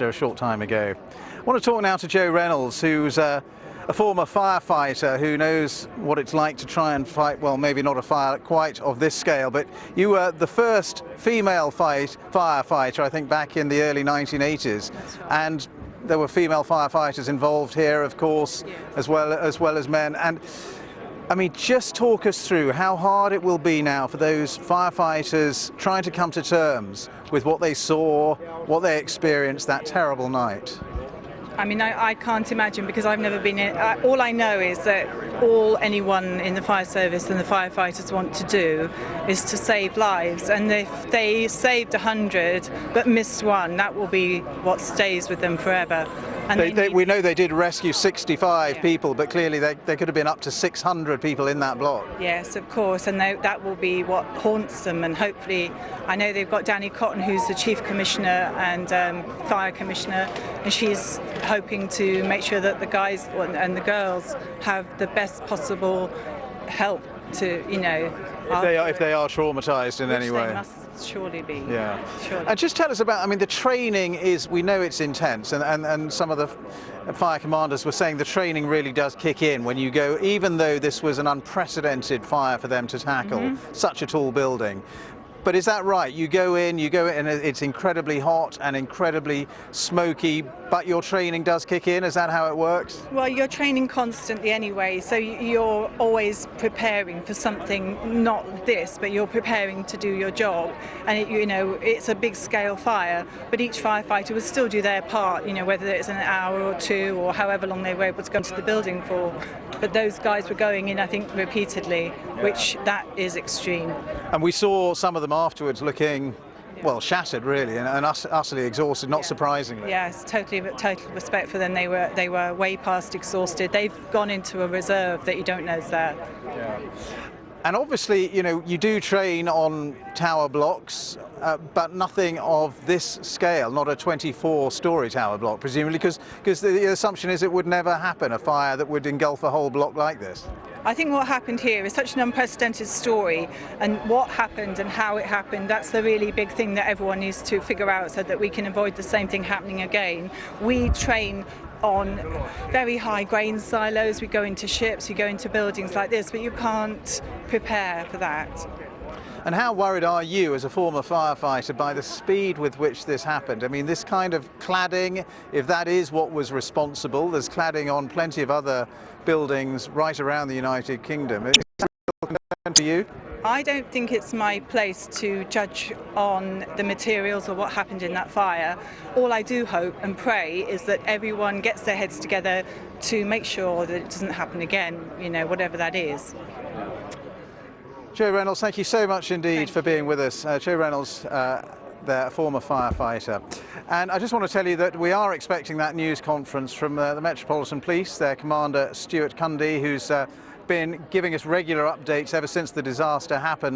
a short time ago. I want to talk now to Joe Reynolds, who's a former firefighter who knows what it's like to try and fight, well, maybe not a fire quite of this scale, but you were the first female firefighter, I think, back in the early 1980s. And there were female firefighters involved here, of course, as well as men. And I mean, just talk us through how hard it will be now for those firefighters trying to come to terms with what they saw, what they experienced that terrible night. I mean, I can't imagine, because I've never been in. All I know is that anyone in the fire service and the firefighters want to do is to save lives. And if they saved 100 but missed one, that will be what stays with them forever. And we know they did rescue 65 people, but clearly there could have been up to 600 people in that block. Yes, of course, and that will be what haunts them. And hopefully, I know they've got Danny Cotton, who's the Chief Commissioner and Fire Commissioner, and she's hoping to make sure that the guys and the girls have the best possible help to, you know, if they are traumatized in any way. They must surely be. Yeah. Surely. And just tell us about, I mean, the training is, we know it's intense, and some of the fire commanders were saying the training really does kick in when you go, even though this was an unprecedented fire for them to tackle, such a tall building. But is that right? You go in and it's incredibly hot and incredibly smoky, but your training does kick in? Is that how it works? Well, you're training constantly anyway, so you're always preparing for something, not this, but you're preparing to do your job. And you know, it's a big scale fire, but each firefighter will still do their part, you know, whether it's an hour or two or however long they were able to go into the building for. But those guys were going in, I think, repeatedly, which that is extreme. And we saw some of them afterwards looking, well, shattered really, and utterly exhausted, not surprisingly. Yes, total respect for them. They were way past exhausted. They've gone into a reserve that you don't know is there. Yeah. And obviously, you know, you do train on tower blocks, but nothing of this scale, not a 24-story tower block, presumably, because the assumption is it would never happen, a fire that would engulf a whole block like this. I think what happened here is such an unprecedented story, and what happened and how it happened, that's the really big thing that everyone needs to figure out so that we can avoid the same thing happening again. We train on very high grain silos, we go into ships, we go into buildings like this, but you can't prepare for that. And how worried are you as a former firefighter by the speed with which this happened? I mean, this kind of cladding, if that is what was responsible, there's cladding on plenty of other buildings right around the United Kingdom. Is that a concern to you? I don't think it's my place to judge on the materials or what happened in that fire. All I do hope and pray is that everyone gets their heads together to make sure that it doesn't happen again, you know, whatever that is. Joe Reynolds, thank you so much indeed for being with us. Joe Reynolds, the former firefighter. And I just want to tell you that we are expecting that news conference from the Metropolitan Police, their Commander Stuart Cundy, who's been giving us regular updates ever since the disaster happened